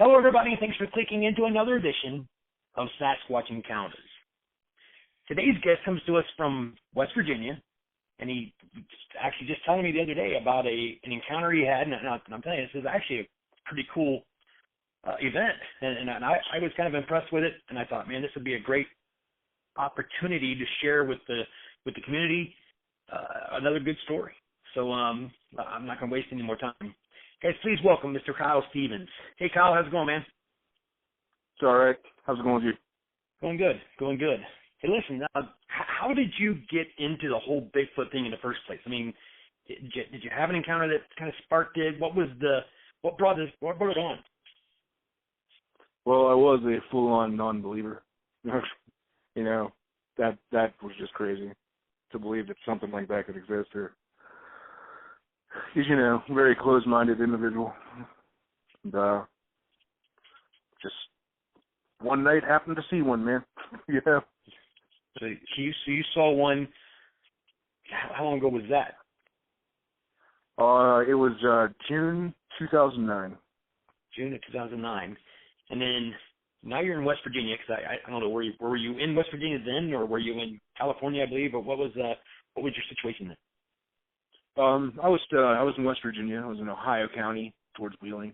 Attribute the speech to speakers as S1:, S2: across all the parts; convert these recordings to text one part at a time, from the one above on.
S1: Hello, everybody, and thanks for clicking into another edition of Sasquatch Encounters. Today's guest comes to us from West Virginia, and he actually just telling me the other day about an encounter he had, and I'm telling you, this is actually a pretty cool event, and I was kind of impressed with it, and I thought, man, this would be a great opportunity to share with the community another good story. So I'm not going to waste any more time. Guys, please welcome Mr. Kyle Stevens. Hey, Kyle, how's it going, man?
S2: It's all right. How's it going with you?
S1: Going good. Hey, listen, how did you get into the whole Bigfoot thing in the first place? I mean, did you have an encounter that kind of sparked it? What brought it on?
S2: Well, I was a full-on non-believer. You know, that was just crazy to believe that something like that could exist. Or, very closed-minded individual. And just one night happened to see one, man. Yeah.
S1: So you saw one. How long ago was that?
S2: It was June 2009.
S1: June of 2009. And then now you're in West Virginia, because I don't know, were you in West Virginia then, or were you in California, I believe, or what was your situation then?
S2: I was in West Virginia. I was in Ohio County towards Wheeling.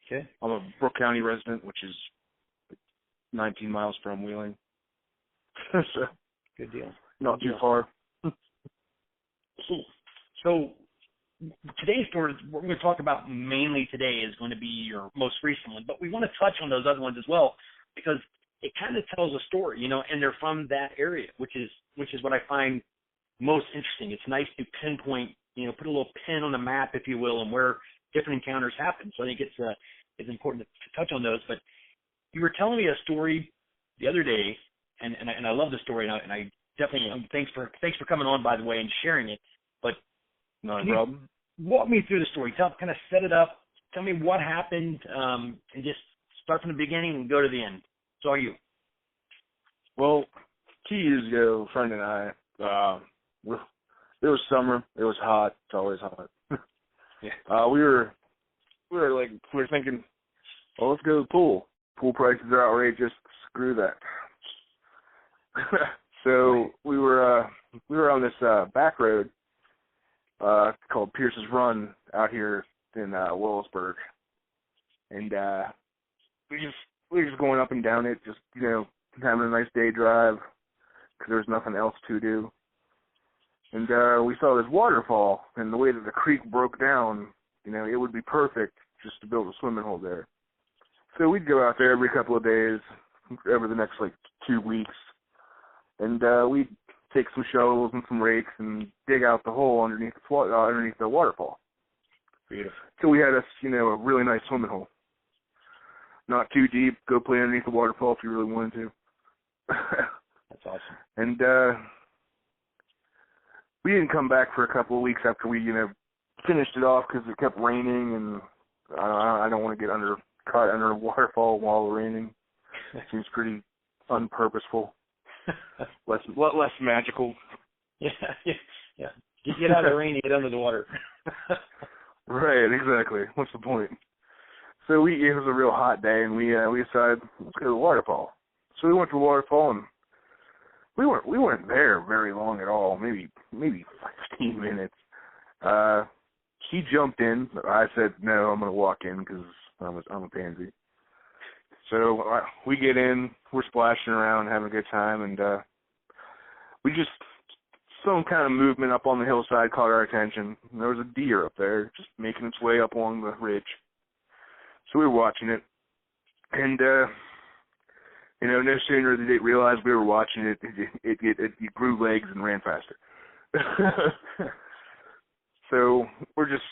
S1: Okay.
S2: I'm a Brooke County resident, which is 19 miles from Wheeling. So,
S1: good deal.
S2: Not too far.
S1: So today's story, what we're going to talk about mainly today is going to be your most recent one, but we want to touch on those other ones as well, because it kind of tells a story, and they're from that area, which is what I find most interesting. It's nice to pinpoint, put a little pin on the map, if you will, and where different encounters happen. So I think it's important to touch on those. But you were telling me a story the other day, and I love the story, and I definitely thanks for coming on, by the way, and sharing it. But
S2: no problem.
S1: Walk me through the story. Kind of set it up. Tell me what happened, and just start from the beginning and go to the end. So are you?
S2: Well, 2 years ago, a friend and I, it was summer. It was hot. It's always hot.
S1: Yeah.
S2: We were thinking, well, let's go to the pool. Pool prices are outrageous. Screw that. So we were on this back road called Pierce's Run out here in Willisburg, and we were just going up and down it, just having a nice day drive because there was nothing else to do. And we saw this waterfall, and the way that the creek broke down, it would be perfect just to build a swimming hole there. So we'd go out there every couple of days over the next 2 weeks, and we'd take some shovels and some rakes and dig out the hole underneath the waterfall.
S1: Beautiful.
S2: So we had a really nice swimming hole. Not too deep. Go play underneath the waterfall if you really wanted to.
S1: That's awesome.
S2: And we didn't come back for a couple of weeks after we, finished it off because it kept raining, and I don't want to get caught under a waterfall while raining. It seems pretty unpurposeful. less magical.
S1: Yeah. You get out of the rain, you get under the water.
S2: Right, exactly. What's the point? So it was a real hot day, and we decided, let's go to the waterfall. So we went to the waterfall, and we weren't there very long at all, maybe 15 minutes. He jumped in. I said, no, I'm going to walk in because I'm a pansy. So we get in, we're splashing around, having a good time, and some kind of movement up on the hillside caught our attention. And there was a deer up there just making its way up along the ridge. So we were watching it, and no sooner did it realize we were watching it, it grew legs and ran faster. So we're just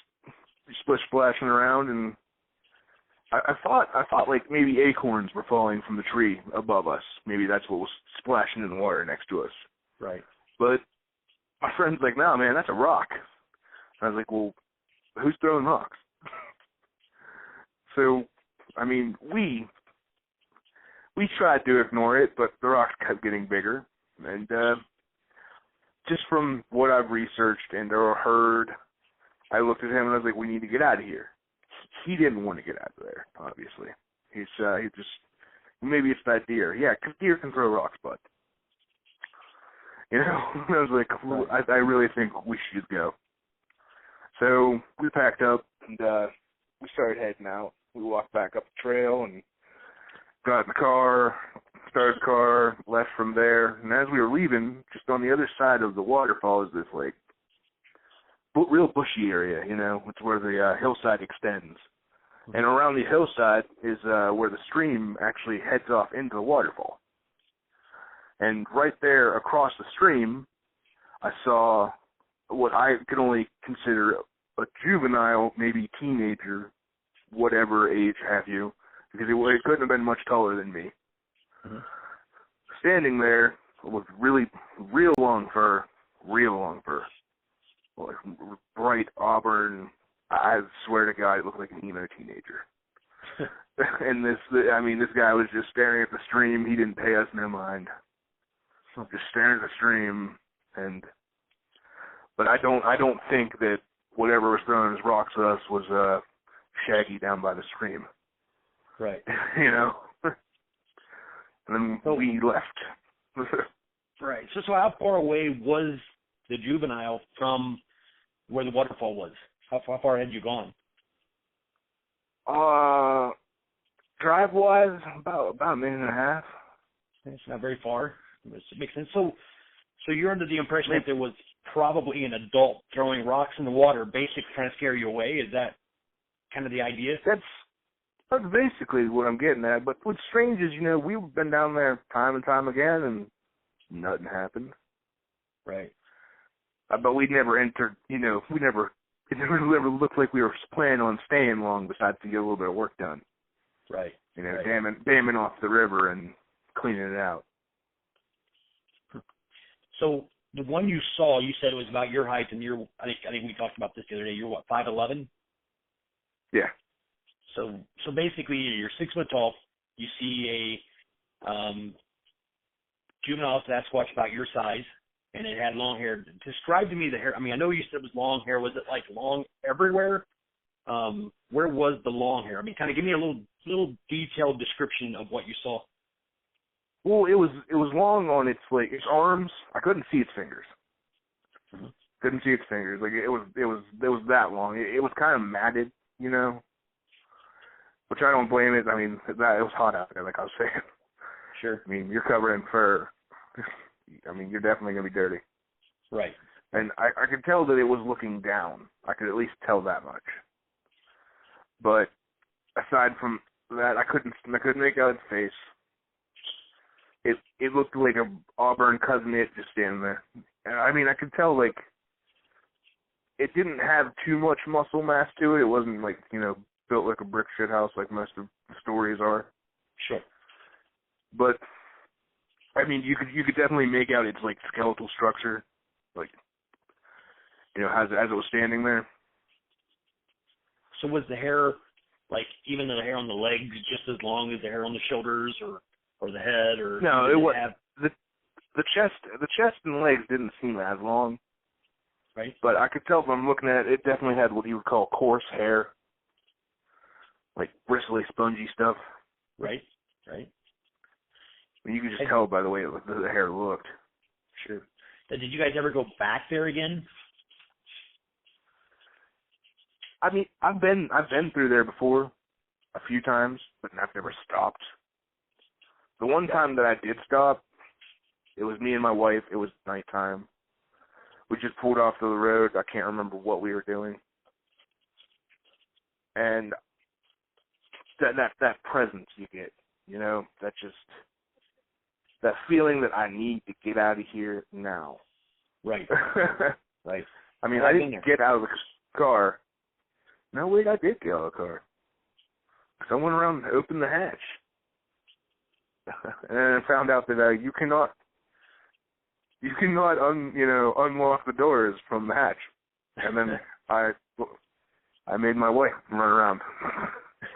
S2: splashing around, and I thought like maybe acorns were falling from the tree above us. Maybe that's what was splashing in the water next to us.
S1: Right.
S2: But my friend's like, no, man, that's a rock. And I was like, well, who's throwing rocks? So, I mean, we tried to ignore it, but the rocks kept getting bigger. And just from what I've researched and or heard, I looked at him and I was like, we need to get out of here. He didn't want to get out of there, obviously. He just, maybe it's that deer. Yeah, 'cause deer can throw rocks, but, you know, I was like, I really think we should go. So we packed up and we started heading out. We walked back up the trail and got in the car, started the car, left from there. And as we were leaving, just on the other side of the waterfall is this like real bushy area, you know, it's where the hillside extends. And around the hillside is where the stream actually heads off into the waterfall. And right there across the stream, I saw what I could only consider a juvenile, maybe teenager, whatever age have you, because it couldn't have been much taller than me. Mm-hmm. Standing there with real long fur, like bright auburn. I swear to God, it looked like an emo teenager. And this guy was just staring at the stream. He didn't pay us no mind. Just staring at the stream, but I don't think that whatever was throwing his rocks at us was Shaggy down by the stream.
S1: Right.
S2: You know? And then we left.
S1: Right. So how far away was the juvenile from where the waterfall was? How far had you gone?
S2: Drive-wise, about a minute and a half.
S1: It's not very far. It makes sense. So you're under the impression that there was probably an adult throwing rocks in the water, basically trying to scare you away. Is that kind of the idea?
S2: That's basically what I'm getting at. But what's strange is, you know, we've been down there time and time again, and nothing happened.
S1: Right.
S2: But we never entered, you know, it never looked like we were planning on staying long besides to get a little bit of work done.
S1: Right.
S2: You know,
S1: right.
S2: damming off the river and cleaning it out.
S1: So the one you saw, you said it was about your height, and I think we talked about this the other day. You're what, 5'11"?
S2: Yeah.
S1: So basically, you're 6 foot tall. You see a juvenile Sasquatch about your size, and it had long hair. Describe to me the hair. I mean, I know you said it was long hair. Was it like long everywhere? Where was the long hair? I mean, kind of give me a little detailed description of what you saw.
S2: Well, it was long on its arms. I couldn't see its fingers.
S1: Mm-hmm.
S2: Couldn't see its fingers. Like it was that long. It was kind of matted, you know. Which I don't blame it. I mean, it was hot out there, like I was saying.
S1: Sure.
S2: I mean, you're covered in fur. I mean, you're definitely gonna be dirty.
S1: Right.
S2: And I could tell that it was looking down. I could at least tell that much. But aside from that, I couldn't make out its face. It looked like a auburn cousin just standing there. And I mean, I could tell like it didn't have too much muscle mass to it. It wasn't like, you know, built like a brick shit house like most of the stories are.
S1: Sure.
S2: But I mean, you could definitely make out its like skeletal structure, like, you know, as it was standing there.
S1: So was the hair, like, even the hair on the legs just as long as the hair on the shoulders or the head, or
S2: no? It was the chest and legs didn't seem as long,
S1: right?
S2: But I could tell from looking at it, it definitely had what you would call coarse hair, like bristly, spongy stuff.
S1: Right. Right.
S2: You could just tell by the way the hair looked.
S1: Sure. Did you guys ever go back there again?
S2: I mean, I've been through there before a few times, but I've never stopped. The one time that I did stop, it was me and my wife. It was nighttime. We just pulled off to the road. I can't remember what we were doing. And that presence you get, you know, that feeling that I need to get out of here now.
S1: Right.
S2: Right. I mean, I didn't get out of the car. No, wait, I did get out of the car. Someone around opened the hatch. And I found out that you cannot unlock the doors from the hatch. And then I made my wife run around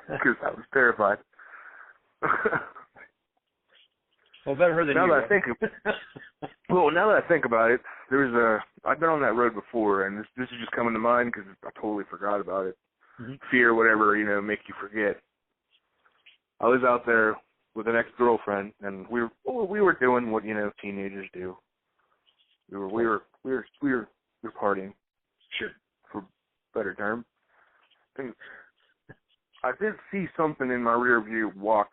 S2: because I was terrified.
S1: Well, better her than
S2: now
S1: you.
S2: That I think now that I think about it, I've been on that road before, and this is just coming to mind because I totally forgot about it. Mm-hmm. Fear, whatever, make you forget. I was out there with an ex-girlfriend, and we were doing what teenagers do. We were partying,
S1: Sure.
S2: for better term. And I did see something in my rear view walk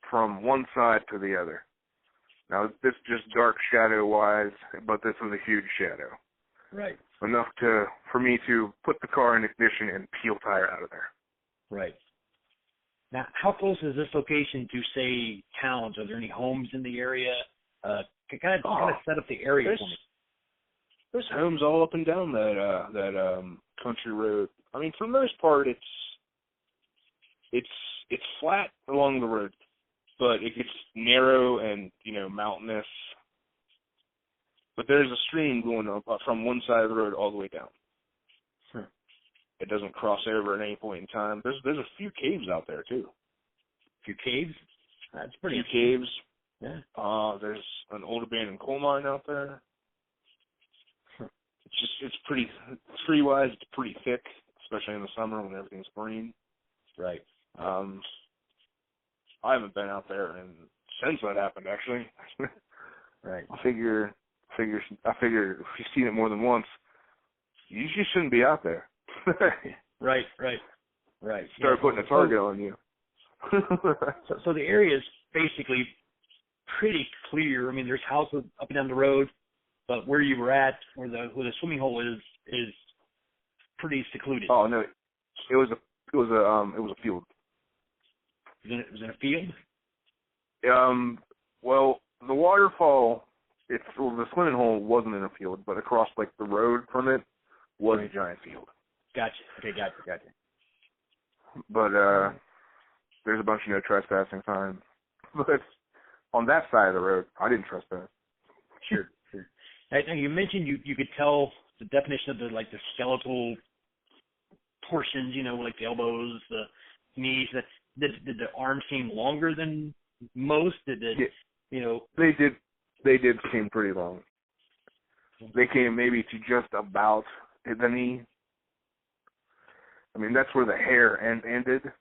S2: from one side to the other. Now, this just dark shadow-wise, but this was a huge shadow.
S1: Right.
S2: Enough for me to put the car in ignition and peel tire out of there.
S1: Right. Now, how close is this location to, say, towns? Are there any homes in the area? Kind of set up the area for me.
S2: There's homes all up and down that country road. I mean, for the most part, it's flat along the road, but it gets narrow and mountainous. But there's a stream going up from one side of the road all the way down. It doesn't cross over at any point in time. There's a few caves out there too.
S1: A few caves? That's pretty.
S2: A few caves.
S1: Yeah.
S2: There's an old abandoned coal mine out there. It's pretty tree-wise. It's pretty thick, especially in the summer when everything's green.
S1: Right.
S2: I haven't been out there since that happened, actually.
S1: Right.
S2: I figure if you've seen it more than once, you just shouldn't be out there.
S1: Right.
S2: Start putting a target on you.
S1: So the area is basically pretty clear. I mean, there's houses up and down the road, but where you were at, where the swimming hole is pretty secluded.
S2: Oh no, it was a field.
S1: It was in a field.
S2: Well, the waterfall, the swimming hole wasn't in a field, but across the road from it was a giant field.
S1: Gotcha. Okay, gotcha.
S2: But there's a bunch of no trespassing signs. But on that side of the road, I didn't trespass.
S1: Sure. Now you mentioned you could tell the definition of the skeletal portions, like the elbows, the knees. Did the arms seem longer than most? They did seem pretty long. They came maybe to just about the knee. I mean, that's where the hair ended.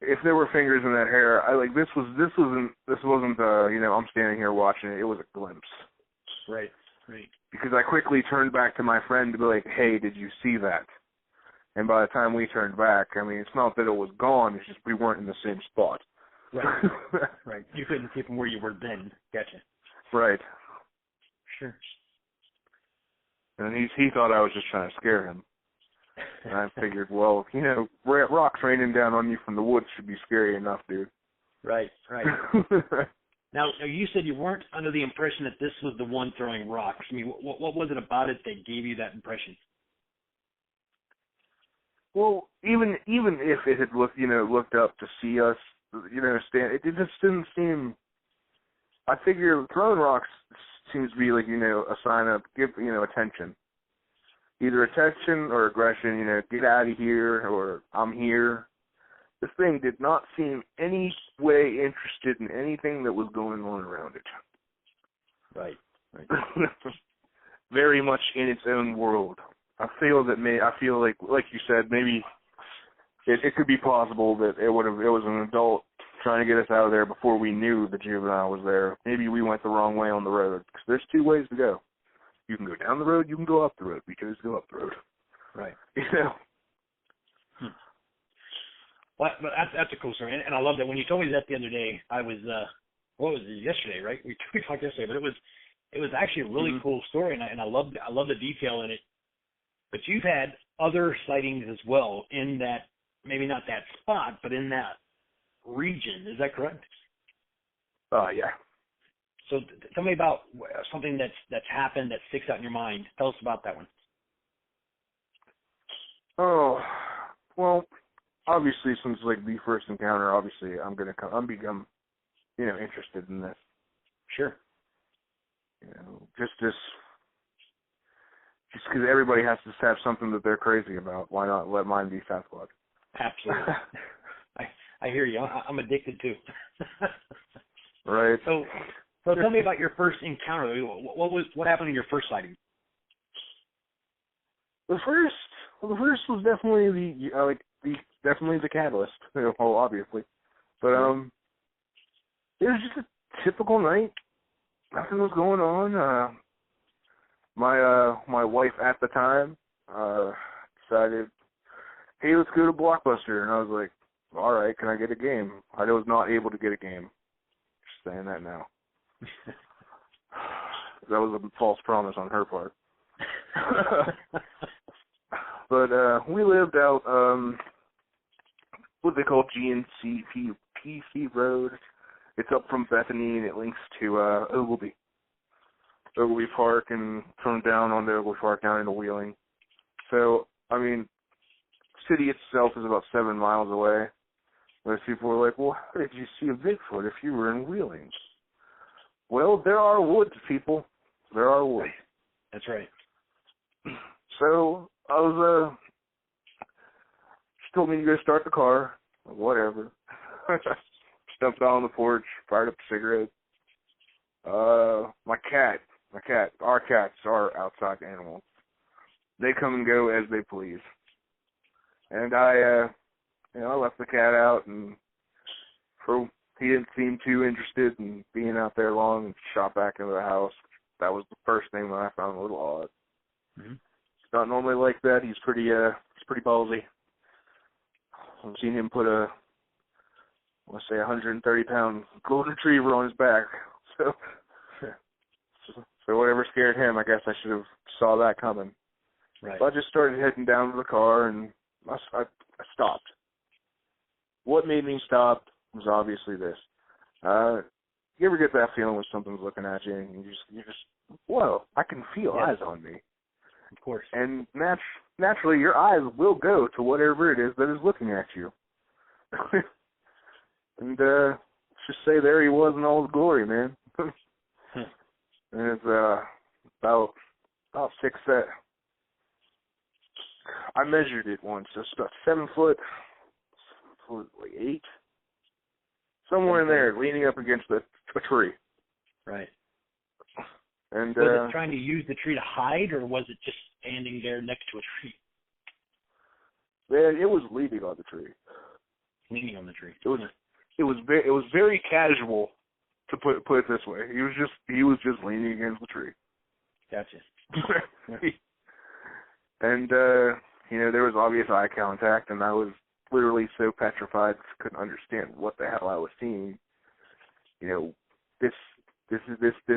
S1: If there were fingers in that hair, this wasn't I'm standing here watching it. It was a glimpse. Right.
S2: Because I quickly turned back to my friend to be like, hey, did you see that? And by the time we turned back, I mean, it's not that it was gone. It's just we weren't in the same spot.
S1: Right. Right. You couldn't see from where you were then. Gotcha.
S2: Right.
S1: Sure.
S2: And he thought I was just trying to scare him. And I figured, well, rocks raining down on you from the woods should be scary enough, dude.
S1: Right. Now, you said you weren't under the impression that this was the one throwing rocks. I mean, what was it about it that gave you that impression?
S2: Well, even if it had looked up to see us, it just didn't seem. I figure throwing rocks seems to be a sign of give attention. Either attention or aggression, get out of here, or I'm here. This thing did not seem any way interested in anything that was going on around it.
S1: Right.
S2: Very much in its own world. I feel like you said, maybe it could be possible that it was an adult trying to get us out of there before we knew the juvenile was there. Maybe we went the wrong way on the road, because there's two ways to go. You can go down the road, you can go up the road. We chose to go up the road.
S1: Right. Well, but that's a cool story, and I love that. When you told me that the other day, I was, what was it, yesterday, right? We talked yesterday, but it was actually a really cool story, and I love the detail in it. But you've had other sightings as well in that, maybe not that spot, but in that region. Is that correct?
S2: Yeah.
S1: So tell me about something that's happened that sticks out in your mind. Tell us about that one.
S2: Oh, well, obviously, since the first encounter, obviously I'm become interested in this.
S1: Sure.
S2: Just because everybody has to have something that they're crazy about. Why not let mine be Sasquatch?
S1: Absolutely. I hear you. I'm addicted too.
S2: Right.
S1: So tell me about your first encounter. What happened in your first sighting? The
S2: first was definitely the definitely the catalyst. Well, obviously, but it was just a typical night. Nothing was going on. My wife at the time decided, hey, let's go to Blockbuster, and I was like, all right, can I get a game? I was not able to get a game. Just saying that now. That was a false promise on her part. But we lived out what they call GNC Road. It's up from Bethany, and it links to Ogilvy Park, and from down on the Ogilvy Park down into Wheeling. So, I mean, the city itself is about 7 miles away. Most people were like, well, how did you see a Bigfoot if you were in Wheeling? Well, there are woods, people. There are woods.
S1: That's right.
S2: So, I was, she told me to go start the car. Whatever. Stepped out on the porch, fired up a cigarette. Our cats are outside animals. They come and go as they please. And I left the cat out, and he didn't seem too interested in being out there long, and shot back into the house. That was the first thing that I found a little odd.
S1: Mm-hmm.
S2: It's not normally like that. He's pretty ballsy. I've seen him put a 130-pound golden retriever on his back. So whatever scared him, I guess I should have saw that coming.
S1: Right.
S2: So I just started heading down to the car, and I stopped. What made me stop was obviously this. You ever get that feeling when something's looking at you, and you just, whoa, I can feel eyes on me.
S1: Of course.
S2: And naturally, your eyes will go to whatever it is that is looking at you. And let's just say there he was in all his glory, man. And it's about 6 feet. I measured it once. It's about 7 foot, like 8, somewhere in there, leaning up against a tree.
S1: Right.
S2: And
S1: was it trying to use the tree to hide, or was it just standing there next to a tree?
S2: Man, it was leaning on the tree.
S1: Leaning on the tree.
S2: It was very casual, to put it this way. He was just leaning against the tree.
S1: Gotcha.
S2: And there was obvious eye contact, and I was literally so petrified I couldn't understand what the hell I was seeing. This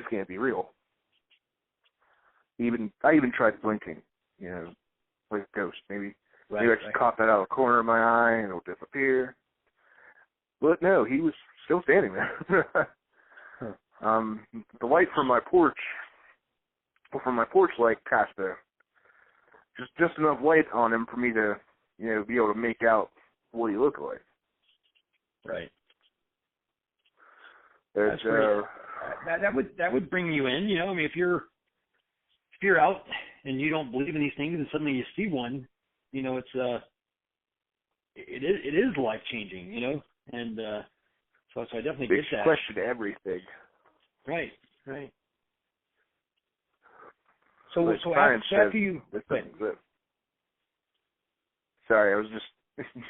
S2: can't be real. I even tried blinking, like a ghost. Maybe I just caught that out of the corner of my eye and it'll disappear. But no, he was still standing there. The light from my porch light cast just enough light on him for me to, be able to make out what he looked like.
S1: Right.
S2: That's
S1: that would bring you in, I mean, if you're out and you don't believe in these things and suddenly you see one, it is life changing, and so I definitely get that.
S2: Question everything.
S1: Right. So after you.
S2: Sorry, I was just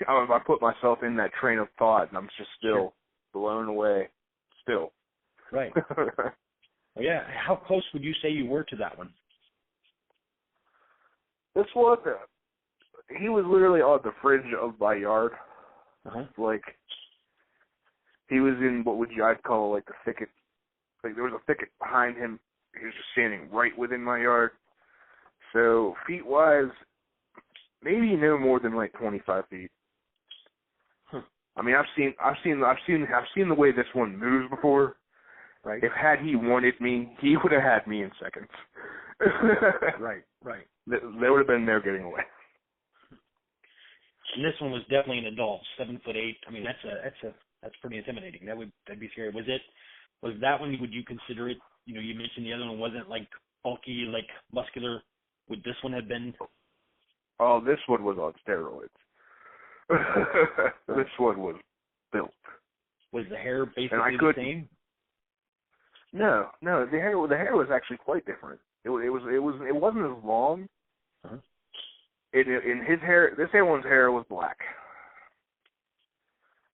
S2: I put myself in that train of thought, and I'm just still blown away. Still.
S1: Right. Well, yeah. How close would you say you were to that one?
S2: This one, he was literally on the fringe of my yard.
S1: Uh-huh.
S2: Like, he was in what I'd call like the thicket. Like, there was a thicket behind him. He was just standing right within my yard. So feet-wise, maybe no more than like 25 feet.
S1: Huh.
S2: I mean, I've seen the way this one moves before.
S1: Right.
S2: If had he wanted me, he would have had me in seconds.
S1: Right.
S2: They would have been there getting away.
S1: And this one was definitely an adult, 7'8". I mean, that's pretty intimidating. That'd be scary. Was that one? Would you consider it? You mentioned the other one wasn't like bulky, like muscular. Would this one have been?
S2: Oh, this one was on steroids. This one was built.
S1: Was the hair basically the same?
S2: No. The hair was actually quite different. It wasn't as long.
S1: Uh-huh.
S2: In his hair, this one's hair was black.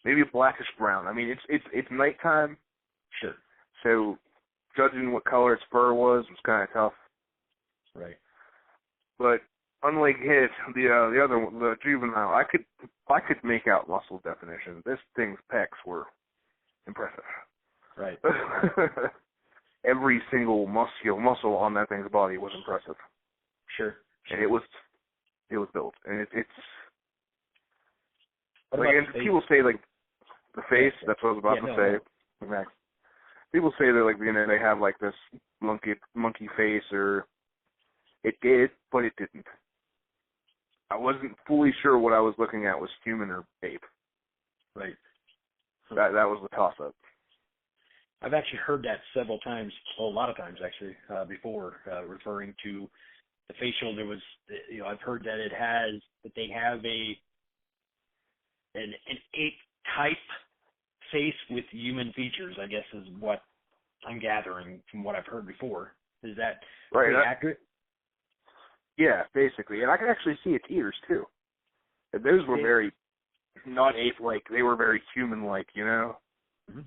S2: maybe a blackish brown. I mean, it's nighttime.
S1: Sure.
S2: So judging what color its fur was kind of tough.
S1: Right.
S2: But unlike his, the other one, the juvenile, I could make out muscle definition. This thing's pecs were impressive.
S1: Right.
S2: Every single muscle on that thing's body was impressive.
S1: Sure.
S2: And it was built, and it's
S1: what
S2: like, and people say like the face.
S1: Yeah.
S2: That's what I was about to say. Max. People say that like they have like this monkey face, or it did, but it didn't. I wasn't fully sure what I was looking at was human or ape.
S1: Right.
S2: That was the toss up.
S1: I've actually heard that several times, well, a lot of times actually, before, referring to the facial. There was, I've heard that they have an ape type face with human features, I guess is what I'm gathering from what I've heard before. Is that
S2: right,
S1: pretty accurate?
S2: Yeah, basically. And I could actually see its ears too. And those were very not ape-like. They were very human-like,
S1: Mm-hmm.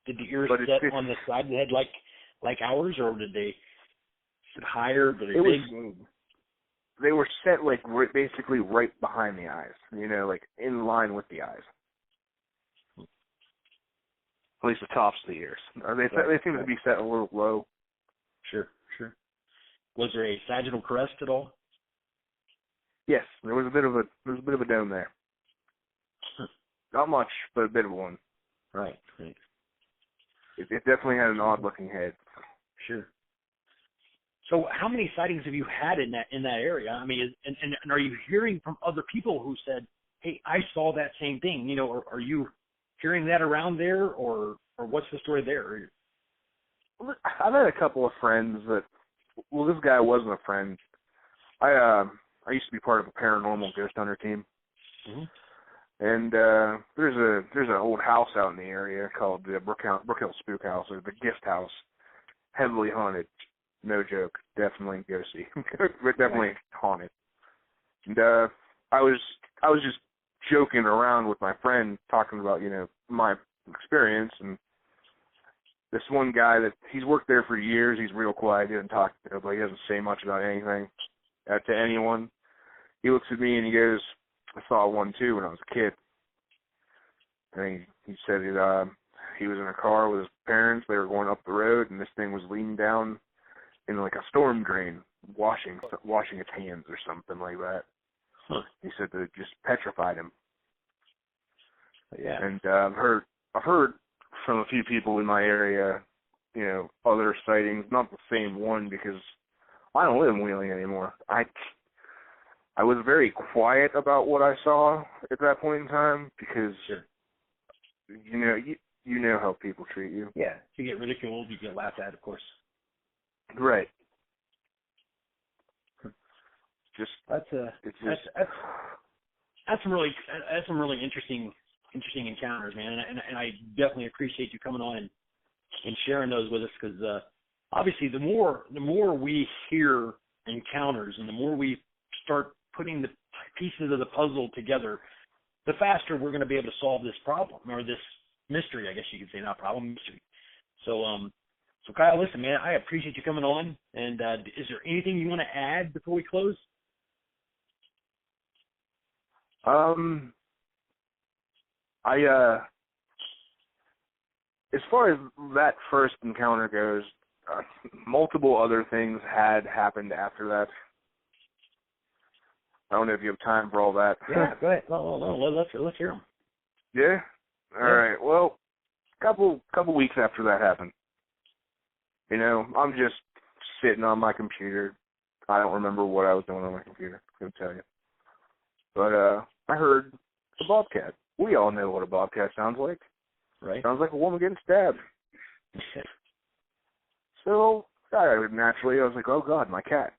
S1: Did the ears
S2: but
S1: set on the side of the head like ours, or did they sit higher? Did they big?
S2: They were set like basically right behind the eyes, like in line with the eyes. At least the tops of the ears. They seem to be set a little low.
S1: Sure. Was there a sagittal crest at all?
S2: Yes, there was a bit of a dome there. Not much, but a bit of one.
S1: Right.
S2: It definitely had an odd-looking head.
S1: Sure. So, how many sightings have you had in that area? I mean, and are you hearing from other people who said, "Hey, I saw that same thing"? Or are you hearing that around there, or what's the story there?
S2: I've had a couple of friends that. Well, this guy wasn't a friend. I used to be part of a paranormal ghost hunter team.
S1: Mm-hmm.
S2: And there's an old house out in the area called the Brookhill Spook House, or the Gift House. Heavily haunted. No joke. Definitely ghosty. But definitely haunted. And I was just joking around with my friend, talking about, my experience, and this one guy that he's worked there for years, he's real quiet, he doesn't talk to nobody, he doesn't say much about anything to anyone. He looks at me and he goes, "I saw one too when I was a kid." And he said he was in a car with his parents, they were going up the road, and this thing was leaning down in like a storm drain, washing its hands or something like that.
S1: Huh.
S2: He said that it just petrified him.
S1: Yeah.
S2: And I've heard from a few people in my area, other sightings, not the same one, because I don't live in Wheeling anymore. I was very quiet about what I saw at that point in time, because
S1: sure.
S2: you know how people treat you.
S1: Yeah, you get ridiculed, you get laughed at, of course.
S2: Right.
S1: That's some really interesting encounters, man, and I definitely appreciate you coming on and sharing those with us, because obviously the more we hear encounters and the more we start putting the pieces of the puzzle together, the faster we're going to be able to solve this problem, or this mystery, I guess you could say, not problem, mystery. So Kyle, listen, man, I appreciate you coming on, and is there anything you want to add before we close?
S2: As far as that first encounter goes, multiple other things had happened after that. I don't know if you have time for all that.
S1: Yeah, go ahead. No, let's hear them.
S2: Yeah? All right. Well, couple weeks after that happened, I'm just sitting on my computer. I don't remember what I was doing on my computer. I couldn't tell you. But I heard a bobcat. We all know what a bobcat sounds like.
S1: Right.
S2: Sounds like a woman getting stabbed. So I was like, oh God, my cat.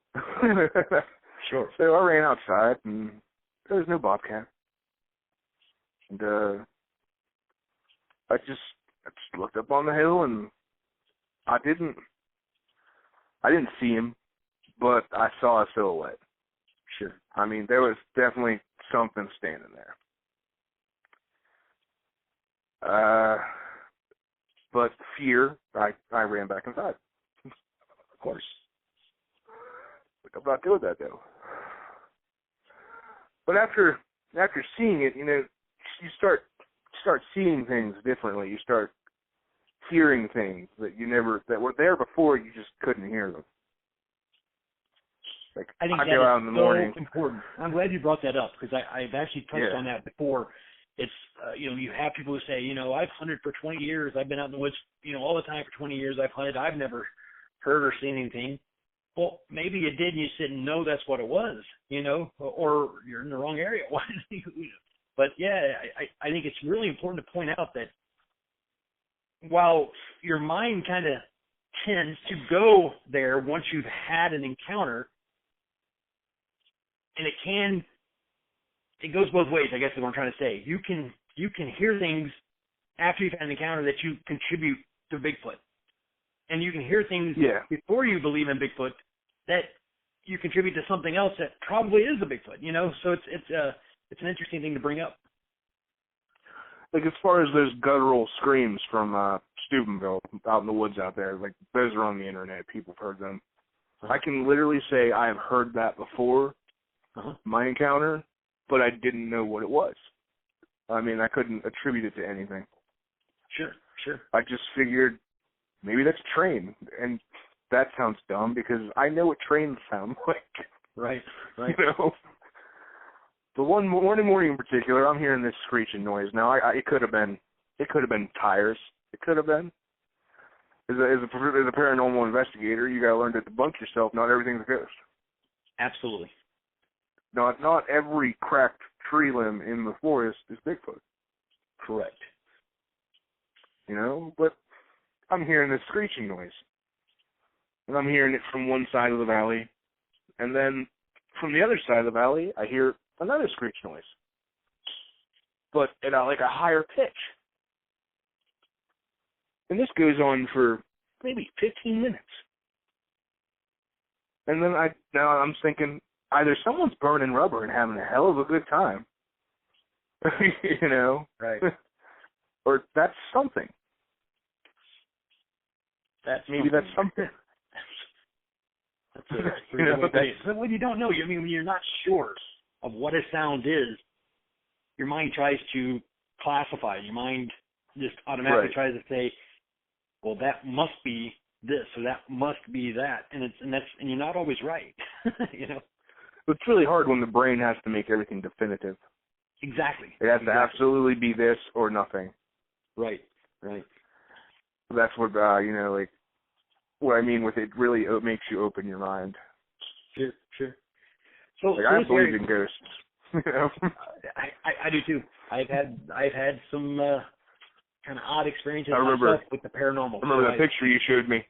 S1: Sure.
S2: So I ran outside, and there was no bobcat. And I just looked up on the hill, and I didn't see him, but I saw a silhouette.
S1: Sure.
S2: I mean, there was definitely something standing there. But fear, I ran back inside.
S1: Of course.
S2: Like, I'm not doing that though. But after seeing it, you start seeing things differently. You start hearing things that were there before. You just couldn't hear them. Like,
S1: I think
S2: I
S1: that
S2: go out
S1: is
S2: in the
S1: so
S2: morning.
S1: important. I'm glad you brought that up because I've actually touched on that before. It's, you have people who say, I've hunted for 20 years. I've been out in the woods, all the time for 20 years. I've hunted. I've never heard or seen anything. Well, maybe you did and you just didn't know that's what it was, or you're in the wrong area. But, yeah, I think it's really important to point out that while your mind kind of tends to go there once you've had an encounter, and it goes both ways, I guess is what I'm trying to say. You can hear things after you've had an encounter that you contribute to Bigfoot. And you can hear things before you believe in Bigfoot that you contribute to something else that probably is a Bigfoot, So it's an interesting thing to bring up.
S2: Like, as far as those guttural screams from Steubenville out in the woods out there, like, those are on the internet. People have heard them. I can literally say I have heard that before my encounter, but I didn't know what it was. I mean, I couldn't attribute it to anything.
S1: Sure.
S2: I just figured maybe that's a train, and that sounds dumb because I know what trains sound like.
S1: Right.
S2: The one morning in particular, I'm hearing this screeching noise. Now, it could have been tires. It could have been. As a paranormal investigator, you got to learn to debunk yourself. Not everything's a ghost.
S1: Absolutely.
S2: Not every cracked tree limb in the forest is Bigfoot.
S1: Correct.
S2: But I'm hearing this screeching noise. And I'm hearing it from one side of the valley. And then from the other side of the valley, I hear another screech noise. But at a higher pitch. And this goes on for maybe 15 minutes. And then I'm thinking, either someone's burning rubber and having a hell of a good time,
S1: Right.
S2: Or that's something.
S1: That's
S2: something.
S1: That's when you don't know, when you're not sure of what a sound is, your mind tries to classify. Your mind just automatically tries to say, well, that must be this or that must be that, and you're not always right.
S2: It's really hard when the brain has to make everything definitive.
S1: Exactly.
S2: It has to absolutely be this or nothing.
S1: Right.
S2: That's what what I mean with it really makes you open your mind.
S1: Sure. So
S2: I believe in ghosts.
S1: I do too. I've had some kind of odd experiences myself with the paranormal.
S2: I remember the picture you showed me.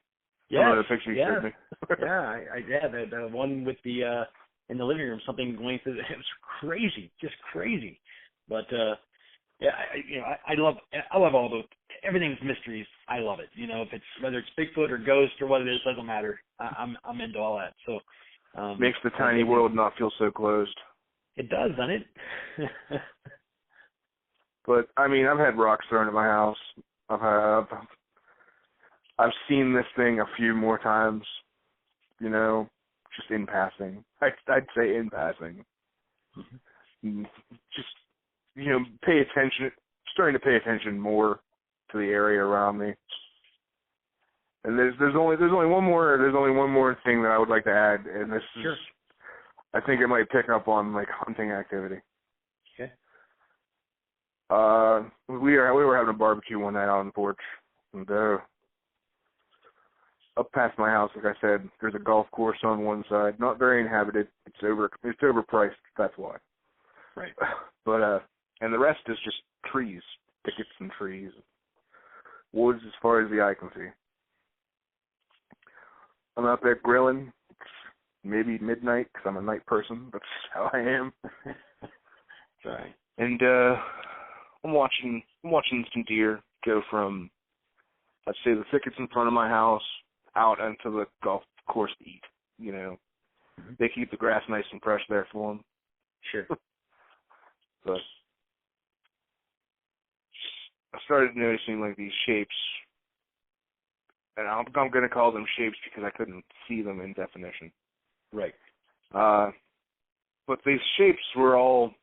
S1: Yes,
S2: the picture you showed me.
S1: the one with the in the living room, something going through. It was crazy, just crazy. But I love all those. Everything's mysteries. I love it. If it's whether it's Bigfoot or ghost or what it is, doesn't matter. I'm into all that. So
S2: makes the tiny world not feel so closed.
S1: It does, doesn't it?
S2: But I mean, I've had rocks thrown at my house. I've seen this thing a few more times. Just in passing. I'd say in passing. Just pay attention. Starting to pay attention more to the area around me. And there's only one more thing that I would like to add, and this is, I think it might pick up on hunting activity.
S1: Okay.
S2: We were having a barbecue one night out on the porch, and up past my house, like I said, there's a golf course on one side, not very inhabited. It's overpriced. That's why.
S1: Right.
S2: But and the rest is just trees, thickets and trees, woods as far as the eye can see. I'm out there grilling. It's maybe midnight because I'm a night person. That's how I am.
S1: Right.
S2: And I'm watching some deer go from, let's say, the thickets in front of my house out into the golf course to eat. They keep the grass nice and fresh there for them.
S1: Sure.
S2: But I started noticing like these shapes, and I'm going to call them shapes because I couldn't see them in definition.
S1: Right.
S2: But these shapes were all,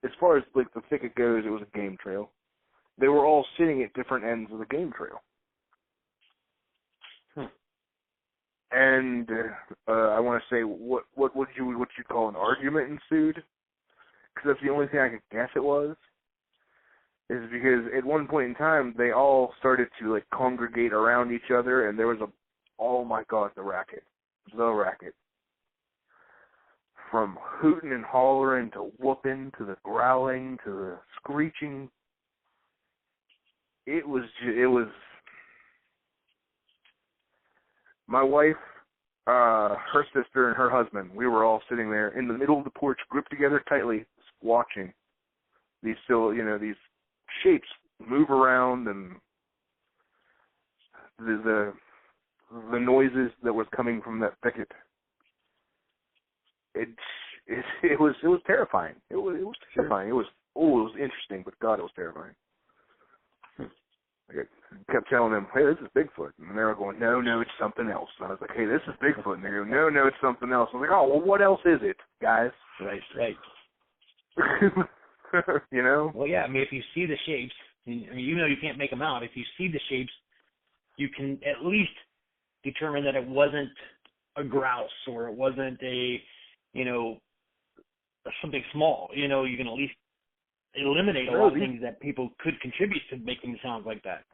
S2: as far as like the thicket goes, it was a game trail. They were all sitting at different ends of the game trail. And I want to say, what would you call an argument ensued? Because that's the only thing I could guess it was. Is because at one point in time they all started to like congregate around each other, and there was oh my God, the racket. From hooting and hollering to whooping to the growling to the screeching. It was my wife, her sister, and her husband. We were all sitting there in the middle of the porch, grouped together tightly, watching these these shapes move around, and the noises that was coming from that thicket. It was terrifying. It was terrifying. It was interesting, but God, it was terrifying. I kept telling them, hey, this is Bigfoot. And they were going, no, it's something else. And I was like, hey, this is Bigfoot. And they go, no, it's something else. I was like, oh, well, what else is it, guys?
S1: Right.
S2: You know?
S1: Well, yeah, I mean, if you see the shapes, I mean, you can't make them out. If you see the shapes, you can at least determine that it wasn't a grouse or it wasn't something small. You can at least eliminate a lot of things that people could contribute to making sounds like that.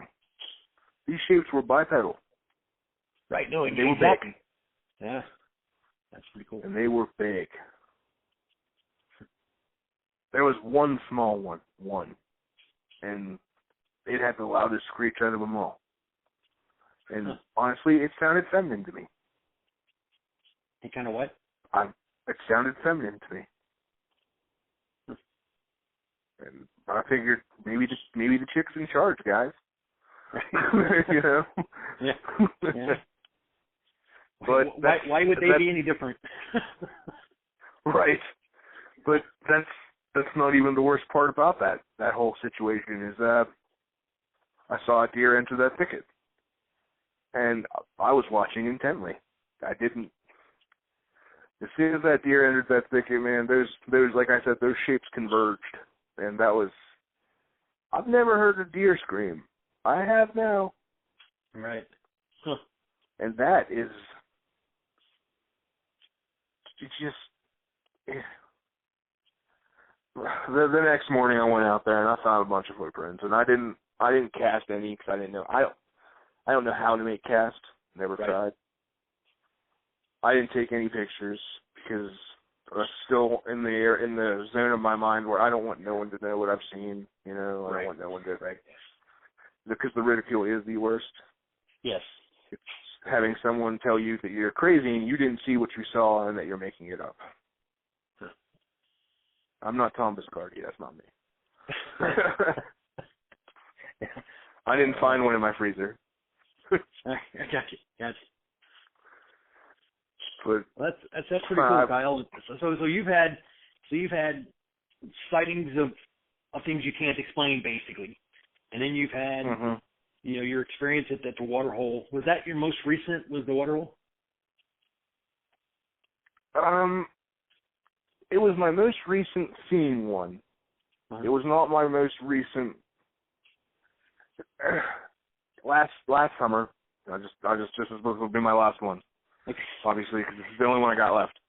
S2: These shapes were bipedal.
S1: Right, no,
S2: and they were big.
S1: Yeah, that's pretty cool.
S2: And they were big. There was one small one, and it had the loudest screech out of them all. And honestly, it sounded feminine to me.
S1: It kind of what?
S2: It sounded feminine to me. And I figured maybe the chick's in charge, guys. You know?
S1: Yeah.
S2: But
S1: why would they be any different?
S2: Right. But that's not even the worst part about that whole situation is that I saw a deer enter that thicket. And I was watching intently. I didn't. As soon as that deer entered that thicket, man, there's like I said, those shapes converged. And that was, I've never heard a deer scream. I have now.
S1: Right.
S2: And that is, it's just, the next morning I went out there and I found a bunch of footprints. And I didn't cast any because I didn't know. I don't know how to make casts. Never tried. I didn't take any pictures because I'm still in the zone of my mind where I don't want no one to know what I've seen. I don't want no one to because the ridicule is the worst.
S1: Yes.
S2: It's having someone tell you that you're crazy and you didn't see what you saw and that you're making it up. I'm not Tom Biscardi. That's not me. I didn't find one in my freezer.
S1: I got you.
S2: But
S1: well, that's pretty cool, Kyle. So you've had sightings of things you can't explain, basically, and then you've had your experience at the water hole. Was that your most recent? Was the water hole?
S2: It was my most recent seeing one. It was not my most recent. Last summer, this was supposed to be my last one. Obviously, because this is the only one I got left.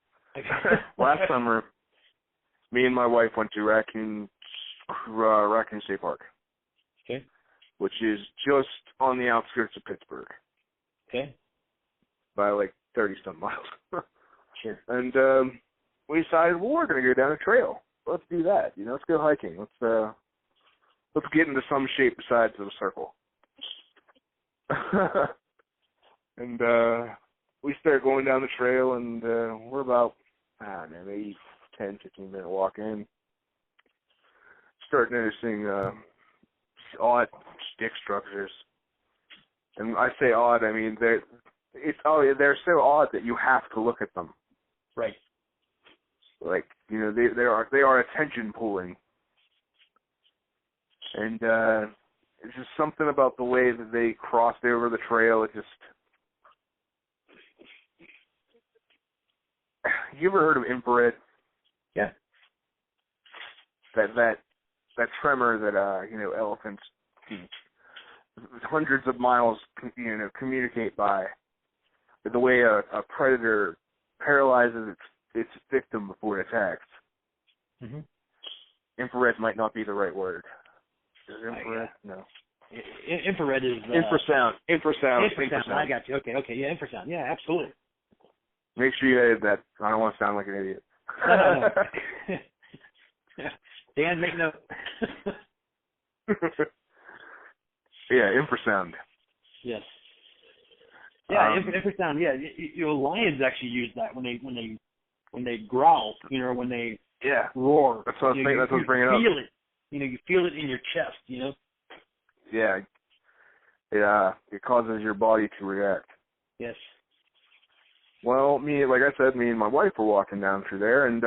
S2: Last summer, me and my wife went to Raccoon State Park.
S1: Okay.
S2: Which is just on the outskirts of Pittsburgh.
S1: Okay.
S2: By like 30-some miles.
S1: Sure.
S2: And we decided, well, we're going to go down a trail. Let's do that. Let's go hiking. Let's get into some shape besides a circle. And we start going down the trail, and we're about, maybe 10, 15-minute walk in. Start noticing odd stick structures. And I say odd, I mean, they're so odd that you have to look at them.
S1: Right.
S2: Like, they are attention pulling. And it's just something about the way that they crossed over the trail. It just, you ever heard of infrared?
S1: Yeah.
S2: That tremor that elephants hundreds of miles communicate by. The way a predator paralyzes its victim before it attacks.
S1: Mm-hmm.
S2: Infrared might not be the right word. Is it infrared? No.
S1: Infrared is
S2: infrasound.
S1: Infrasound. I got you. Okay. Yeah, infrasound. Yeah, absolutely.
S2: Make sure you edit that. I don't want to sound like an idiot.
S1: No. Dan, make note.
S2: Yeah, infrasound.
S1: Yes. Yeah, infrasound. Yeah, lions actually use that when they growl. When they roar.
S2: That's what I was bringing up.
S1: You feel it. You feel it in your chest.
S2: Yeah. It causes your body to react.
S1: Yes.
S2: Well, like I said, me and my wife were walking down through there, and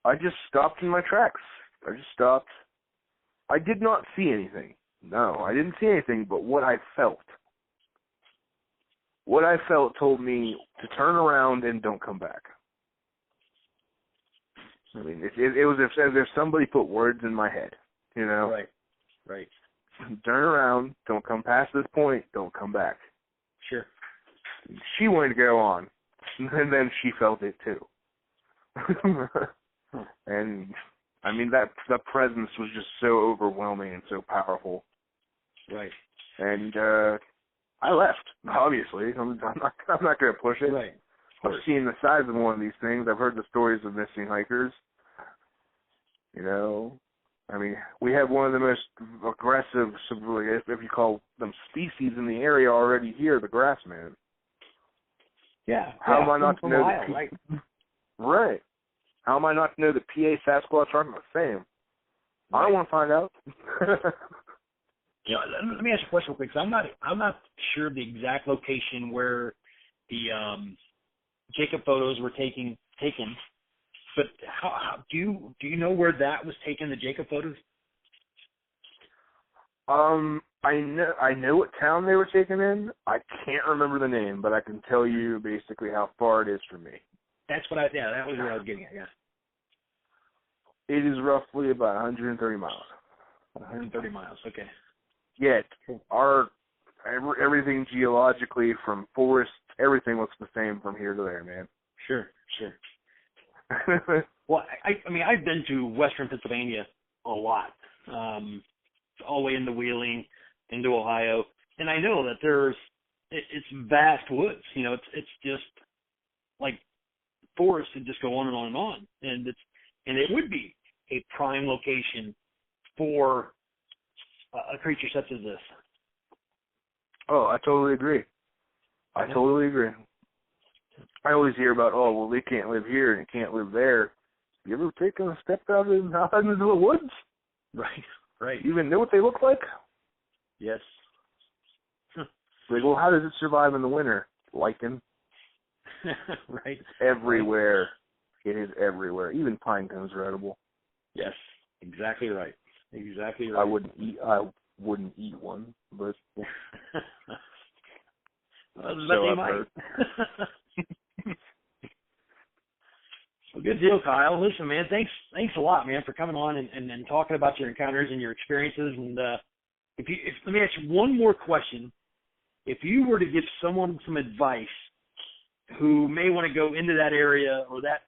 S2: I just stopped in my tracks. I just stopped. I did not see anything. No, I didn't see anything, but what I felt told me to turn around and don't come back. I mean, it was as if somebody put words in my head,
S1: Right.
S2: Turn around, don't come past this point, don't come back.
S1: Sure.
S2: She wanted to go on, and then she felt it too. And, I mean, that presence was just so overwhelming and so powerful.
S1: Right.
S2: And I left, obviously. I'm not going to push it.
S1: Right.
S2: I've seen the size of one of these things. I've heard the stories of missing hikers. I mean, we have one of the most aggressive, if you call them species in the area already here, the grassman.
S1: Yeah.
S2: How am I not to know
S1: that? Right.
S2: Right. How am I not to know that PA Sasquatch aren't the same? I don't want to find out.
S1: Let me ask you a question real quick. 'Cause I'm not sure of the exact location where the Jacob photos were taken. But how do you know where that was taken? The Jacob photos?
S2: I know what town they were taken in. I can't remember the name, but I can tell you basically how far it is from me.
S1: That's what that was what I was getting at. Yeah.
S2: It is roughly about 130 miles.
S1: 130 miles. Okay.
S2: Yet everything geologically from forest, everything looks the same from here to there, man.
S1: Sure. Well, I mean, I've been to Western Pennsylvania a lot, all the way into Wheeling, into Ohio, and I know that it's vast woods. It's just like forests that just go on and on and on, and it would be a prime location for a creature such as this.
S2: Oh, I totally agree. I always hear about, they can't live here and it can't live there. You ever taken a step out into the woods?
S1: Right.
S2: You even know what they look like?
S1: Yes.
S2: Like, well, how does it survive in the winter? Lichen.
S1: Right.
S2: Everywhere. It is everywhere. Even pine cones are edible.
S1: Yes. Exactly right.
S2: I wouldn't eat one, but
S1: they might. Well, good deal, Kyle. Listen, man, thanks a lot, man, for coming on and talking about your encounters and your experiences. And let me ask you one more question. If you were to give someone some advice who may want to go into that area or that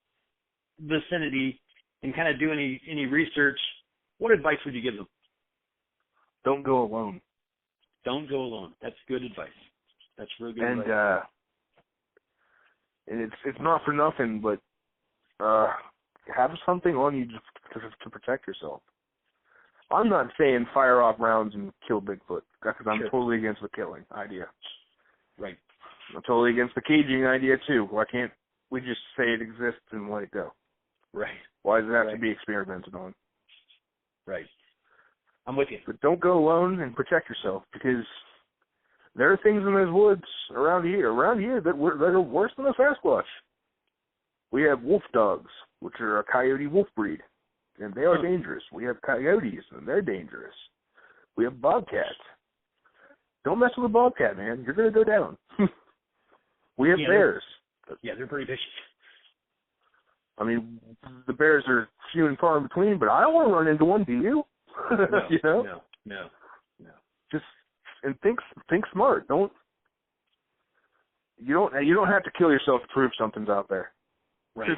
S1: vicinity and kind of do any research, what advice would you give them?
S2: Don't go alone.
S1: Don't go alone. That's good advice. That's really good advice.
S2: And it's not for nothing, but have something on you to protect yourself. I'm not saying fire off rounds and kill Bigfoot, because I'm totally against the killing idea.
S1: Right.
S2: I'm totally against the caging idea, too. Why can't we just say it exists and let it go?
S1: Right.
S2: Why does it have to be experimented on?
S1: Right. I'm with you.
S2: But don't go alone and protect yourself, because there are things in those woods around here that are worse than a Sasquatch. We have wolf dogs, which are a coyote wolf breed, and they are dangerous. We have coyotes, and they're dangerous. We have bobcats. Don't mess with a bobcat, man. You're going to go down. We have bears.
S1: Yeah, they're pretty vicious.
S2: I mean, the bears are few and far in between, but I don't want to run into one, do you?
S1: No,
S2: you know?
S1: No.
S2: Just and think smart. You don't have to kill yourself to prove something's out there.
S1: Right.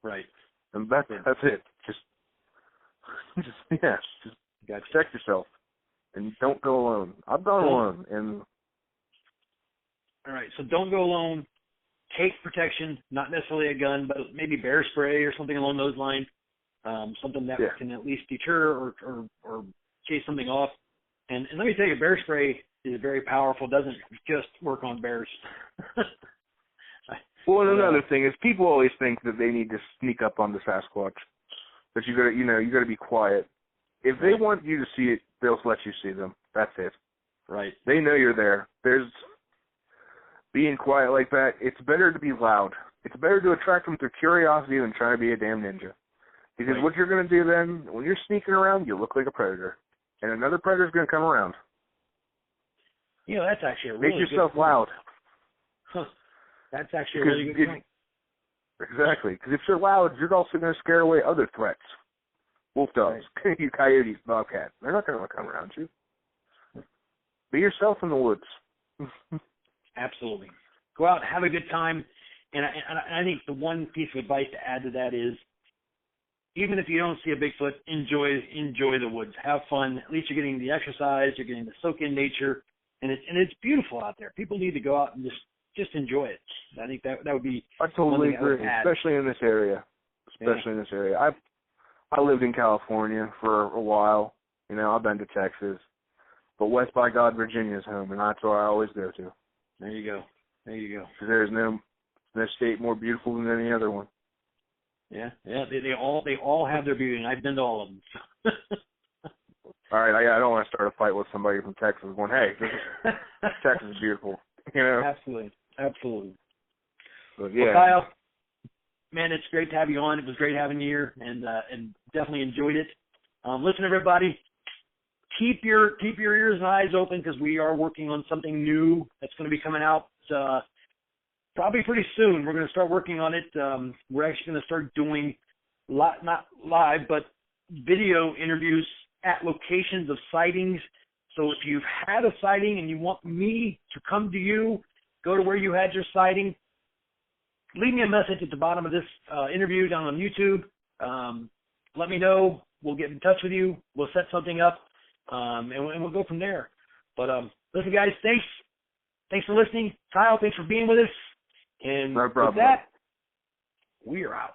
S1: Right.
S2: And that's it. Just protect yourself and don't go alone. I've gone alone, and
S1: all right. So don't go alone. Take protection, not necessarily a gun, but maybe bear spray or something along those lines. Something that can at least deter or chase something off. And let me tell you, bear spray is very powerful. Doesn't just work on bears.
S2: Well, and another thing is people always think that they need to sneak up on the Sasquatch. That you got to be quiet. If they want you to see it, they'll let you see them. That's it.
S1: Right.
S2: They know you're there. There's being quiet like that. It's better to be loud. It's better to attract them through curiosity than trying to be a damn ninja. Because what you're going to do then, when you're sneaking around, you look like a predator. And another predator's going to come around.
S1: You know, that's actually a really
S2: Make yourself
S1: good point.
S2: loud.
S1: Huh. That's actually a really good point.
S2: Exactly. Because if you're loud, you're also going to scare away other threats. Wolf dogs, coyotes, bobcats. They're not going to come around you. Be yourself in the woods.
S1: Absolutely. Go out, have a good time. And I think the one piece of advice to add to that is, even if you don't see a Bigfoot, enjoy the woods. Have fun. At least you're getting the exercise. You're getting to soak in nature, and it's beautiful out there. People need to go out and just enjoy it. I think that would be.
S2: I totally agree, especially in this area. In this area, I lived in California for a while. You know, I've been to Texas, but West by God, Virginia is home, and that's where I always go to.
S1: There you go.
S2: Because there's no state more beautiful than any other one.
S1: Yeah. They all have their beauty, and I've been to all of them.
S2: All right, I don't want to start a fight with somebody from Texas going, hey, Texas is beautiful. You know?
S1: Absolutely.
S2: But, yeah.
S1: Well, Kyle, man, it's great to have you on. It was great having you here, and definitely enjoyed it. Listen, everybody, keep your ears and eyes open because we are working on something new that's going to be coming out probably pretty soon. We're going to start working on it. We're actually going to start doing not live, but video interviews at locations of sightings. So if you've had a sighting and you want me to come to you, go to where you had your sighting, leave me a message at the bottom of this interview down on YouTube. Let me know. We'll get in touch with you. We'll set something up, and we'll go from there. But listen, guys, thanks. Thanks for listening. Kyle, thanks for being with us. And
S2: no problem.
S1: with that, we are out.